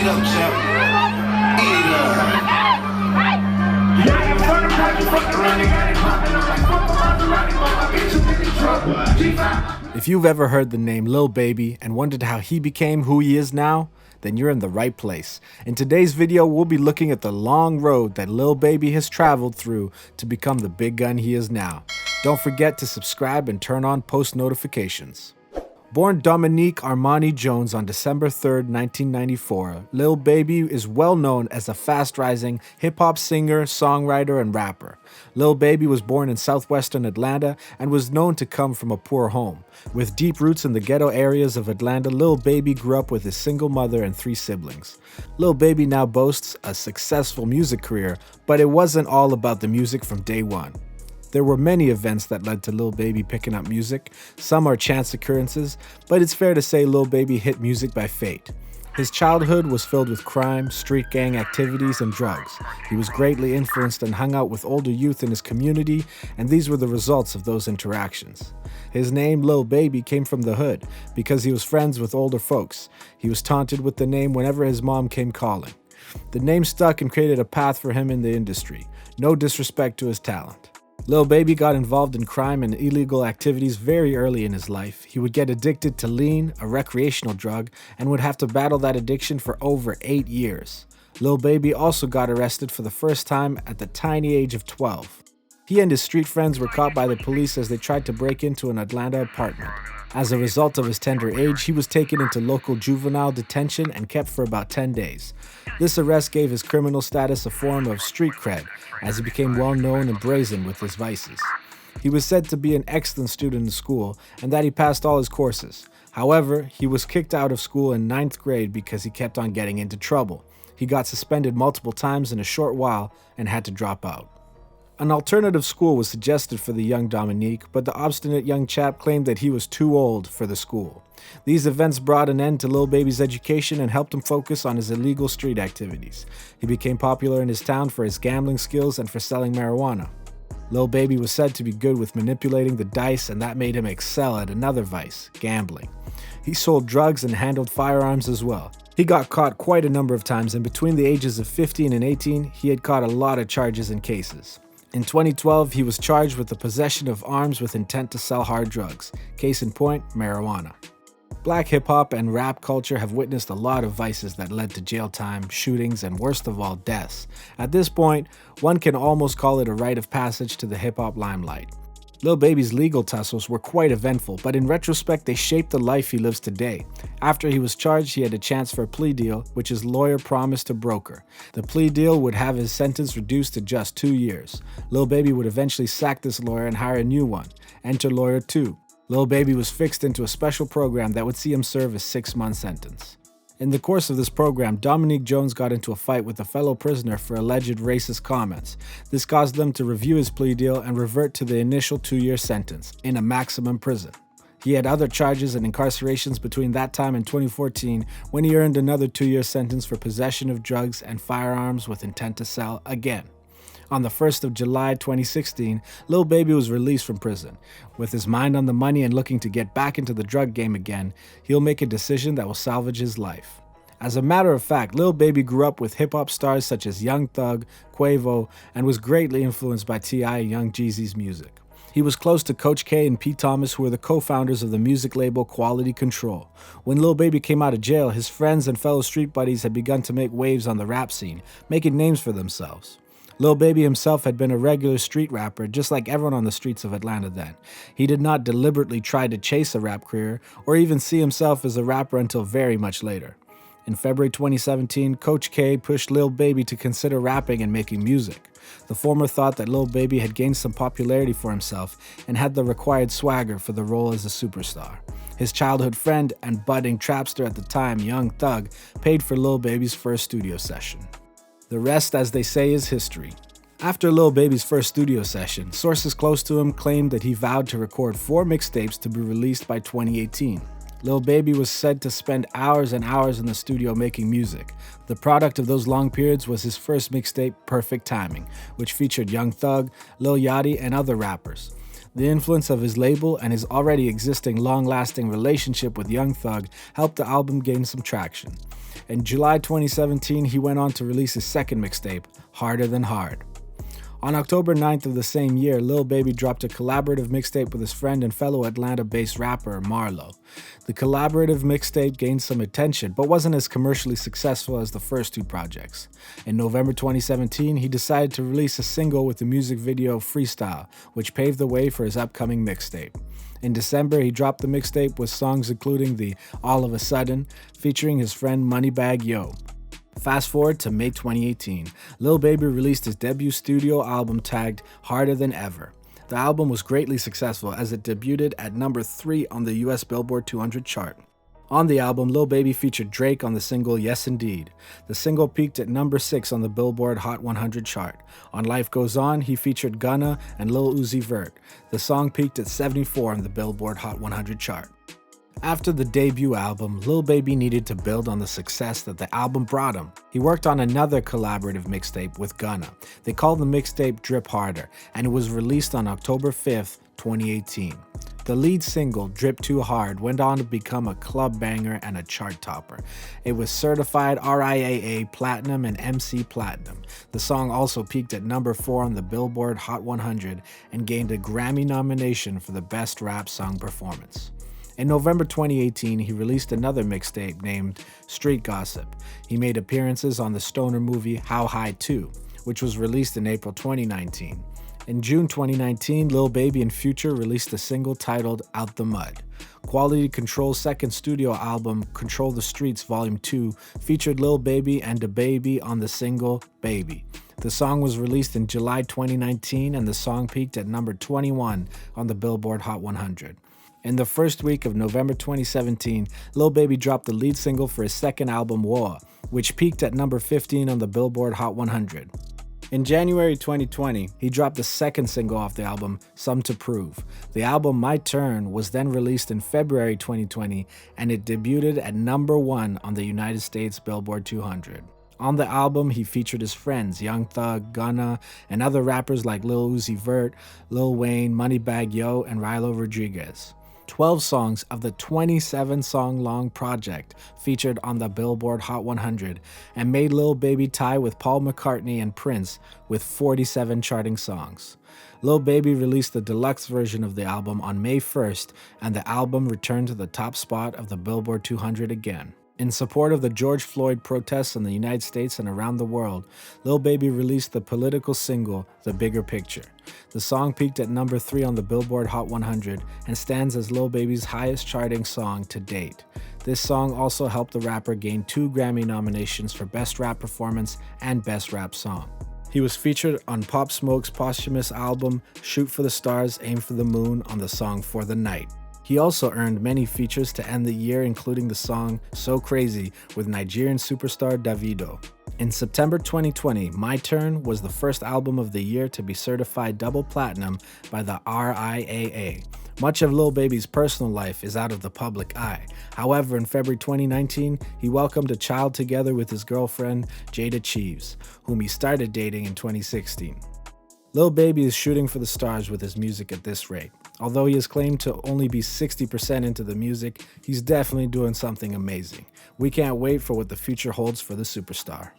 up, champ. Eat it up. If you've ever heard the name Lil Baby and wondered how he became who he is now, then you're in the right place. In today's video, we'll be looking at the long road that Lil Baby has traveled through to become the big gun he is now. Don't forget to subscribe and turn on post notifications. Born Dominique Armani Jones on December 3rd, 1994, Lil Baby is well known as a fast-rising hip-hop singer, songwriter, and rapper. Lil Baby was born in southwestern Atlanta and was known to come from a poor home. With deep roots in the ghetto areas of Atlanta, Lil Baby grew up with his single mother and 3 siblings. Lil Baby now boasts a successful music career, but it wasn't all about the music from day one. There were many events that led to Lil Baby picking up music. Some are chance occurrences, but it's fair to say Lil Baby hit music by fate. His childhood was filled with crime, street gang activities, and drugs. He was greatly influenced and hung out with older youth in his community, and these were the results of those interactions. His name, Lil Baby, came from the hood because he was friends with older folks. He was taunted with the name whenever his mom came calling. The name stuck and created a path for him in the industry. No disrespect to his talent. Lil Baby got involved in crime and illegal activities very early in his life. He would get addicted to lean, a recreational drug, and would have to battle that addiction for over 8 years. Lil Baby also got arrested for the first time at the tiny age of 12. He and his street friends were caught by the police as they tried to break into an Atlanta apartment. As a result of his tender age, he was taken into local juvenile detention and kept for about 10 days. This arrest gave his criminal status a form of street cred, as he became well known and brazen with his vices. He was said to be an excellent student in school and that he passed all his courses. However, he was kicked out of school in 9th grade because he kept on getting into trouble. He got suspended multiple times in a short while and had to drop out. An alternative school was suggested for the young Dominique, but the obstinate young chap claimed that he was too old for the school. These events brought an end to Lil Baby's education and helped him focus on his illegal street activities. He became popular in his town for his gambling skills and for selling marijuana. Lil Baby was said to be good with manipulating the dice, and that made him excel at another vice, gambling. He sold drugs and handled firearms as well. He got caught quite a number of times, and between the ages of 15 and 18, he had caught a lot of charges and cases. In 2012, he was charged with the possession of arms with intent to sell hard drugs. Case in point, marijuana. Black hip-hop and rap culture have witnessed a lot of vices that led to jail time, shootings, and worst of all, deaths. At this point, one can almost call it a rite of passage to the hip-hop limelight. Lil Baby's legal tussles were quite eventful, but in retrospect, they shaped the life he lives today. After he was charged, he had a chance for a plea deal, which his lawyer promised to broker. The plea deal would have his sentence reduced to just 2 years. Lil Baby would eventually sack this lawyer and hire a new one. Enter lawyer 2. Lil Baby was fixed into a special program that would see him serve a 6-month sentence. In the course of this program, Dominique Jones got into a fight with a fellow prisoner for alleged racist comments. This caused them to review his plea deal and revert to the initial 2-year sentence in a maximum prison. He had other charges and incarcerations between that time and 2014 when he earned another 2-year sentence for possession of drugs and firearms with intent to sell again. On the 1st of July 2016, Lil Baby was released from prison. With his mind on the money and looking to get back into the drug game again, he'll make a decision that will salvage his life. As a matter of fact, Lil Baby grew up with hip-hop stars such as Young Thug, Quavo, and was greatly influenced by T.I. and Young Jeezy's music. He was close to Coach K and Pete Thomas, who were the co-founders of the music label Quality Control. When Lil Baby came out of jail, his friends and fellow street buddies had begun to make waves on the rap scene, making names for themselves. Lil Baby himself had been a regular street rapper, just like everyone on the streets of Atlanta then. He did not deliberately try to chase a rap career, or even see himself as a rapper until very much later. In February 2017, Coach K pushed Lil Baby to consider rapping and making music. The former thought that Lil Baby had gained some popularity for himself and had the required swagger for the role as a superstar. His childhood friend and budding trapster at the time, Young Thug, paid for Lil Baby's first studio session. The rest, as they say, is history. After Lil Baby's first studio session, sources close to him claimed that he vowed to record 4 mixtapes to be released by 2018. Lil Baby was said to spend hours and hours in the studio making music. The product of those long periods was his first mixtape, Perfect Timing, which featured Young Thug, Lil Yachty, and other rappers. The influence of his label and his already existing long-lasting relationship with Young Thug helped the album gain some traction. In July 2017, he went on to release his second mixtape, Harder Than Hard. On October 9th of the same year, Lil Baby dropped a collaborative mixtape with his friend and fellow Atlanta-based rapper Marlo. The collaborative mixtape gained some attention, but wasn't as commercially successful as the first two projects. In November 2017, he decided to release a single with the music video Freestyle, which paved the way for his upcoming mixtape. In December, he dropped the mixtape with songs including the All of a Sudden, featuring his friend Moneybagg Yo. Fast forward to May 2018, Lil Baby released his debut studio album tagged Harder Than Ever. The album was greatly successful as it debuted at number 3 on the US Billboard 200 chart. On the album, Lil Baby featured Drake on the single Yes Indeed. The single peaked at number 6 on the Billboard Hot 100 chart. On Life Goes On, he featured Gunna and Lil Uzi Vert. The song peaked at 74 on the Billboard Hot 100 chart. After the debut album, Lil Baby needed to build on the success that the album brought him. He worked on another collaborative mixtape with Gunna. They called the mixtape Drip Harder, and it was released on October 5th, 2018. The lead single, Drip Too Hard, went on to become a club banger and a chart topper. It was certified RIAA Platinum and MC Platinum. The song also peaked at number 4 on the Billboard Hot 100 and gained a Grammy nomination for the Best Rap Song Performance. In November 2018, he released another mixtape named Street Gossip. He made appearances on the stoner movie How High 2, which was released in April 2019. In June 2019, Lil Baby and Future released a single titled Out the Mud. Quality Control's second studio album, Control the Streets Volume 2, featured Lil Baby and DaBaby on the single Baby. The song was released in July 2019 and the song peaked at number 21 on the Billboard Hot 100. In the first week of November 2017, Lil Baby dropped the lead single for his second album, War, which peaked at number 15 on the Billboard Hot 100. In January 2020, he dropped the second single off the album, Some to Prove. The album, My Turn, was then released in February 2020, and it debuted at number 1 on the United States Billboard 200. On the album, he featured his friends, Young Thug, Gunna, and other rappers like Lil Uzi Vert, Lil Wayne, Moneybagg Yo, and Rilo Rodriguez. 12 songs of the 27-song-long project featured on the Billboard Hot 100 and made Lil Baby tie with Paul McCartney and Prince with 47 charting songs. Lil Baby released the deluxe version of the album on May 1st, and the album returned to the top spot of the Billboard 200 again. In support of the George Floyd protests in the United States and around the world, Lil Baby released the political single, The Bigger Picture. The song peaked at number 3 on the Billboard Hot 100 and stands as Lil Baby's highest charting song to date. This song also helped the rapper gain 2 Grammy nominations for Best Rap Performance and Best Rap Song. He was featured on Pop Smoke's posthumous album, Shoot for the Stars, Aim for the Moon on the song For the Night. He also earned many features to end the year, including the song So Crazy with Nigerian superstar Davido. In September 2020, My Turn was the first album of the year to be certified double platinum by the RIAA. Much of Lil Baby's personal life is out of the public eye. However, in February 2019, he welcomed a child together with his girlfriend, Jada Cheeves, whom he started dating in 2016. Lil Baby is shooting for the stars with his music at this rate. Although he has claimed to only be 60% into the music, he's definitely doing something amazing. We can't wait for what the future holds for the superstar.